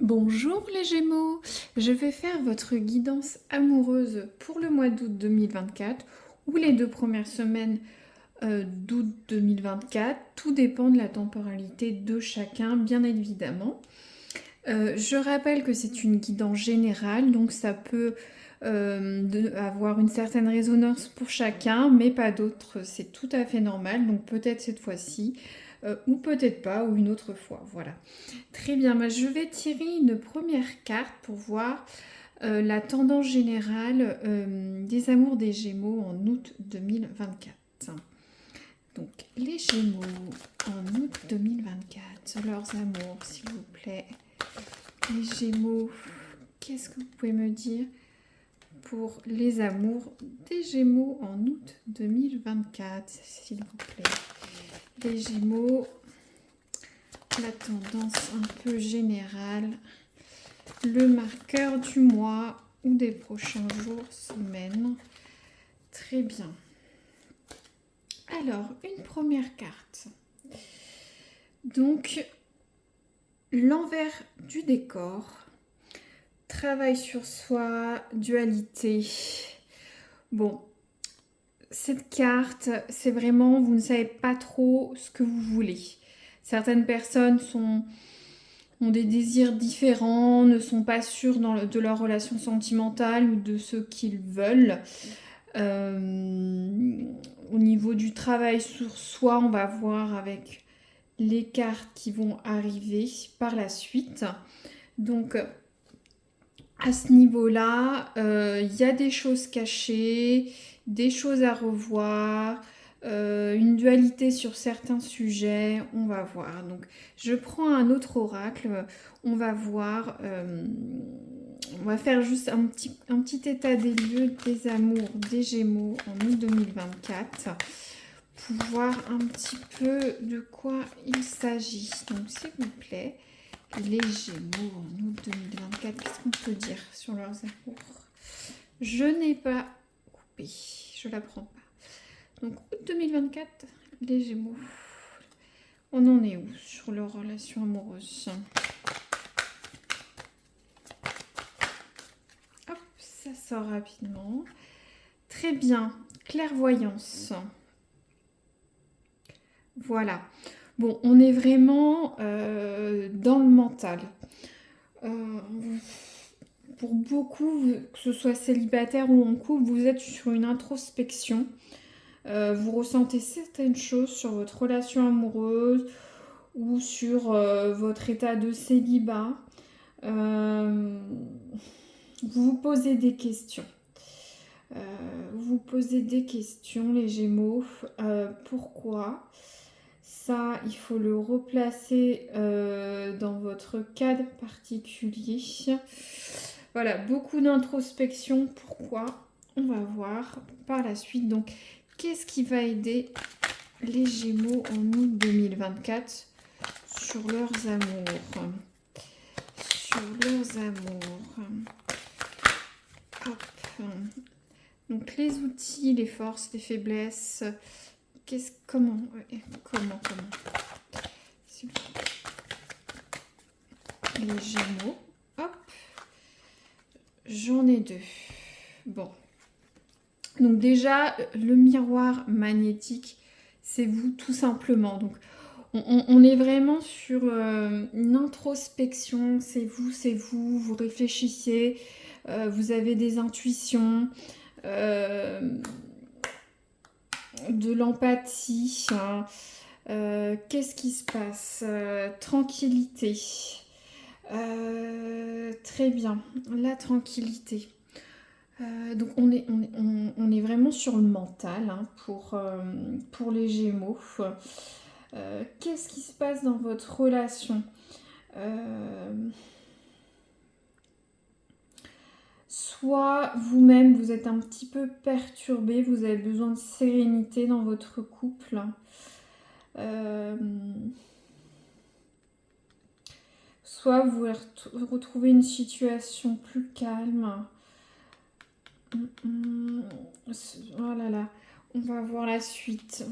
Bonjour les Gémeaux, je vais faire votre guidance amoureuse pour le mois d'août 2024 ou les 2 premières semaines d'août 2024. Tout dépend de la temporalité de chacun, bien évidemment. Je rappelle que c'est une guidance générale, donc ça peut avoir une certaine résonance pour chacun, mais pas d'autres. C'est tout à fait normal, donc peut-être cette fois-ci, ou peut-être pas, ou une autre fois. Voilà. Très bien, moi, je vais tirer une première carte pour voir la tendance générale des amours des Gémeaux en août 2024. Donc, les Gémeaux en août 2024, leurs amours, s'il vous plaît. Les Gémeaux, qu'est-ce que vous pouvez me dire pour les amours des Gémeaux en août 2024, s'il vous plaît. Les Gémeaux, la tendance un peu générale, le marqueur du mois ou des prochains jours, semaines. Très bien. Alors, une première carte. Donc, l'envers du décor. Travail sur soi, dualité. Bon, cette carte, c'est vraiment, vous ne savez pas trop ce que vous voulez. Certaines personnes ont des désirs différents, ne sont pas sûrs de leur relation sentimentale ou de ce qu'ils veulent. Au niveau du travail sur soi, on va voir avec les cartes qui vont arriver par la suite. Donc, à ce niveau-là, il y a des choses cachées, des choses à revoir, une dualité sur certains sujets, on va voir. Donc, je prends un autre oracle, on va voir, on va faire juste un petit état des lieux des amours des Gémeaux en août 2024 pour voir un petit peu de quoi il s'agit. Donc, s'il vous plaît, les Gémeaux en août 2024, qu'est-ce qu'on peut dire sur leurs amours? Je n'ai pas coupé, je la prends pas. Donc, août 2024, les Gémeaux. On en est où sur leur relation amoureuse? Hop, ça sort rapidement. Très bien, clairvoyance. Voilà. Bon, on est vraiment dans le mental. Pour beaucoup, que ce soit célibataire ou en couple, vous êtes sur une introspection. Vous ressentez certaines choses sur votre relation amoureuse ou sur votre état de célibat. Vous vous posez des questions. Vous posez des questions, les Gémeaux. Pourquoi? Ça, il faut le replacer dans votre cadre particulier. Voilà, beaucoup d'introspection. Pourquoi? On va voir par la suite. Donc, qu'est-ce qui va aider les Gémeaux en août 2024 sur leurs amours? Sur leurs amours. Hop. Donc, les outils, les forces, les faiblesses. Comment les Gémeaux. Hop. J'en ai deux. Bon. Donc déjà, le miroir magnétique, c'est vous tout simplement. Donc on est vraiment sur une introspection. C'est vous, vous réfléchissez, vous avez des intuitions, de l'empathie. Hein. Qu'est-ce qui se passe? Tranquillité. Très bien, la tranquillité. Donc on est vraiment sur le mental hein, pour les Gémeaux. Qu'est-ce qui se passe dans votre relation? Soit vous-même vous êtes un petit peu perturbé, vous avez besoin de sérénité dans votre couple. Soit vous retrouvez une situation plus calme. Oh là là, on va voir la suite.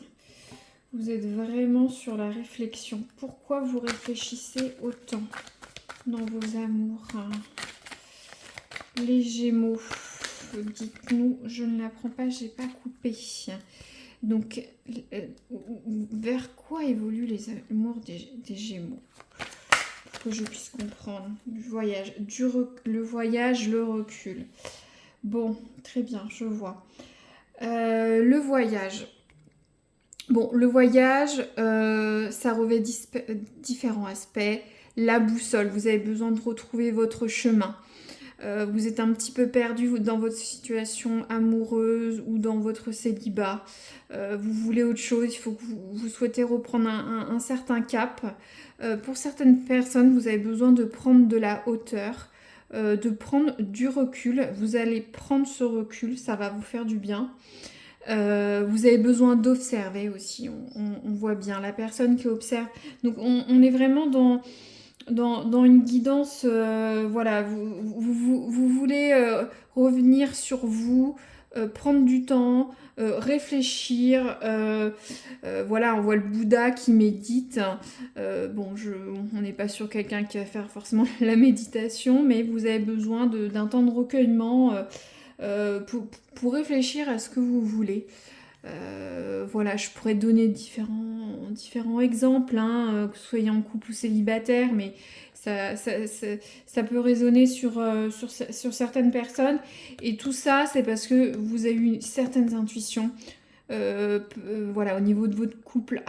Vous êtes vraiment sur la réflexion. Pourquoi vous réfléchissez autant? dans vos amours. Les Gémeaux, dites-nous, je ne la prends pas, j'ai pas coupé. Donc, vers quoi évoluent les amours des Gémeaux? Pour que je puisse comprendre. Le voyage, le recul. Bon, très bien, je vois. Le voyage. Bon, le voyage, ça revêt différents aspects. La boussole, vous avez besoin de retrouver votre chemin. Vous êtes un petit peu perdu dans votre situation amoureuse ou dans votre célibat. Vous voulez autre chose, il faut que vous souhaitez reprendre un certain cap. Pour certaines personnes, vous avez besoin de prendre de la hauteur, de prendre du recul. Vous allez prendre ce recul, ça va vous faire du bien. Vous avez besoin d'observer aussi, on voit bien la personne qui observe. Donc on est vraiment dans une guidance, voilà, vous voulez revenir sur vous, prendre du temps, réfléchir. Voilà, on voit le Bouddha qui médite. Bon, on n'est pas sur quelqu'un qui va faire forcément la méditation, mais vous avez besoin d'un temps de recueillement pour réfléchir à ce que vous voulez. Voilà, je pourrais donner différents exemples, hein, que vous soyez en couple ou célibataire, mais ça peut résonner sur certaines personnes. Et tout ça, c'est parce que vous avez eu certaines intuitions. Voilà, au niveau de votre couple,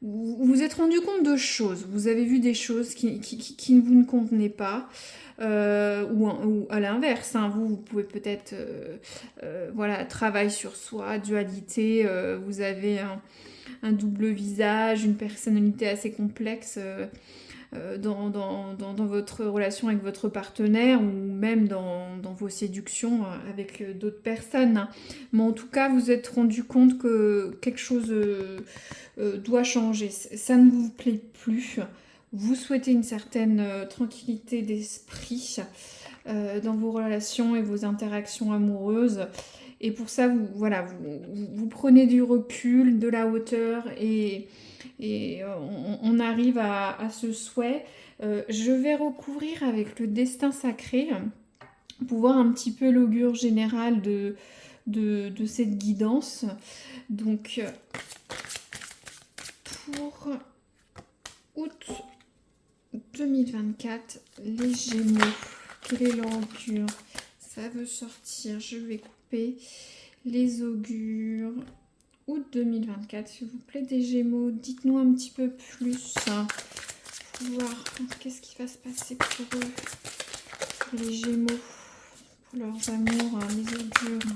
vous vous êtes rendu compte de choses. Vous avez vu des choses qui ne vous convenaient pas. Ou à l'inverse, hein, vous pouvez peut-être voilà, travail sur soi, dualité, vous avez un double visage, une personnalité assez complexe dans votre relation avec votre partenaire ou même dans vos séductions avec d'autres personnes. Mais en tout cas, vous vous êtes rendu compte que quelque chose doit changer. Ça ne vous plaît plus. Vous souhaitez une certaine tranquillité d'esprit dans vos relations et vos interactions amoureuses. Et pour ça, vous prenez du recul, de la hauteur et on arrive à ce souhait. Je vais recouvrir avec le destin sacré pour voir un petit peu l'augure général de cette guidance. Donc, pour août 2024, les Gémeaux, quel est l'augure? Ça veut sortir, je vais couper les augures. Août 2024, s'il vous plaît, des Gémeaux, dites-nous un petit peu plus pour voir qu'est-ce qui va se passer pour eux, pour les Gémeaux, pour leurs amours, les augures.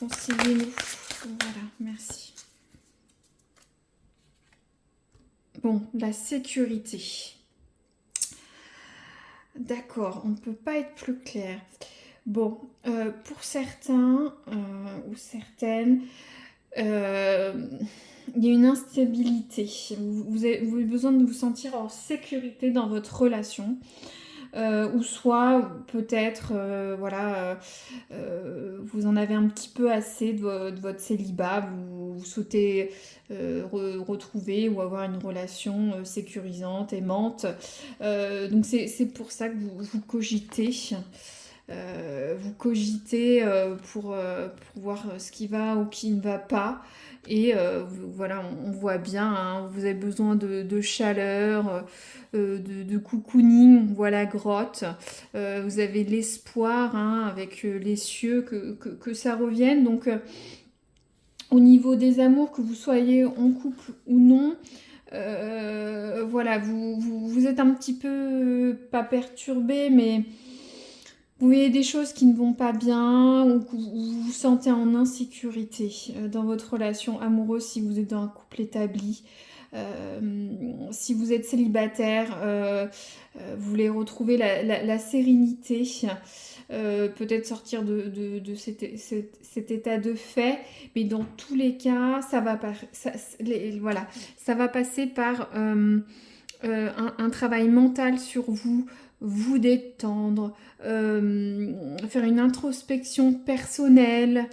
Conseillez-nous. Voilà, merci. Bon, la sécurité. D'accord, on ne peut pas être plus clair. Bon, pour certains ou certaines, il y a une instabilité. Vous avez besoin de vous sentir en sécurité dans votre relation. Ou soit peut-être voilà, vous en avez un petit peu assez de votre célibat, vous souhaitez retrouver ou avoir une relation sécurisante, aimante. Donc c'est pour ça que vous cogitez. Vous cogitez pour voir ce qui va ou qui ne va pas. Et voilà, on voit bien, hein, vous avez besoin de chaleur, de cocooning, voilà, grotte. Vous avez l'espoir, hein, avec les cieux, que ça revienne. Donc, au niveau des amours, que vous soyez en couple ou non, voilà, vous êtes un petit peu, pas perturbé, mais vous voyez des choses qui ne vont pas bien ou que vous vous sentez en insécurité dans votre relation amoureuse si vous êtes dans un couple établi. Si vous êtes célibataire, vous voulez retrouver la sérénité, peut-être sortir de cet état de fait, mais dans tous les cas, ça va passer par un travail mental sur vous détendre, faire une introspection personnelle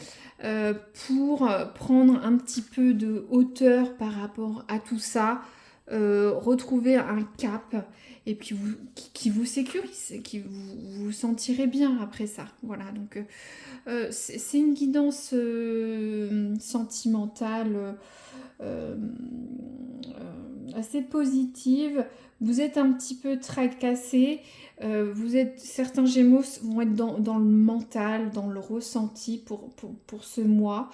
pour prendre un petit peu de hauteur par rapport à tout ça, retrouver un cap et puis qui vous sécurise, qui vous sentirez bien après ça. Voilà, donc c'est une guidance sentimentale euh, assez positive. Vous êtes un petit peu tracassé. Certains Gémeaux vont être dans le mental, dans le ressenti pour ce mois.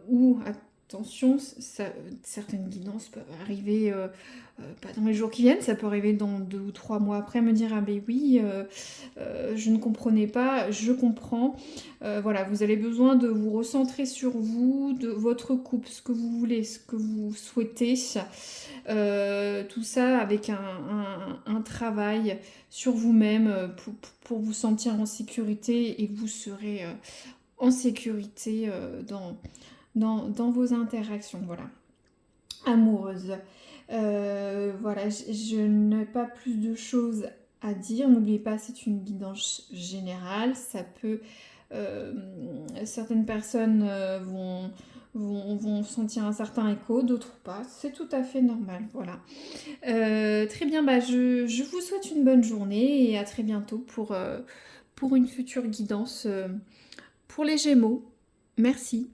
Ou attention, certaines guidances peuvent arriver pas dans les jours qui viennent, ça peut arriver dans 2 ou 3 mois après, me dire ah ben oui, je ne comprenais pas, je comprends. Voilà, vous avez besoin de vous recentrer sur vous, de votre couple, ce que vous voulez, ce que vous souhaitez. Tout ça avec un travail sur vous-même pour vous sentir en sécurité, et vous serez en sécurité dans vos interactions, voilà, amoureuses. Voilà, je n'ai pas plus de choses à dire. N'oubliez pas, c'est une guidance générale. Ça peut, euh, certaines personnes vont sentir un certain écho, d'autres pas. C'est tout à fait normal. Voilà. Très bien, bah, je vous souhaite une bonne journée et à très bientôt pour une future guidance pour les Gémeaux. Merci.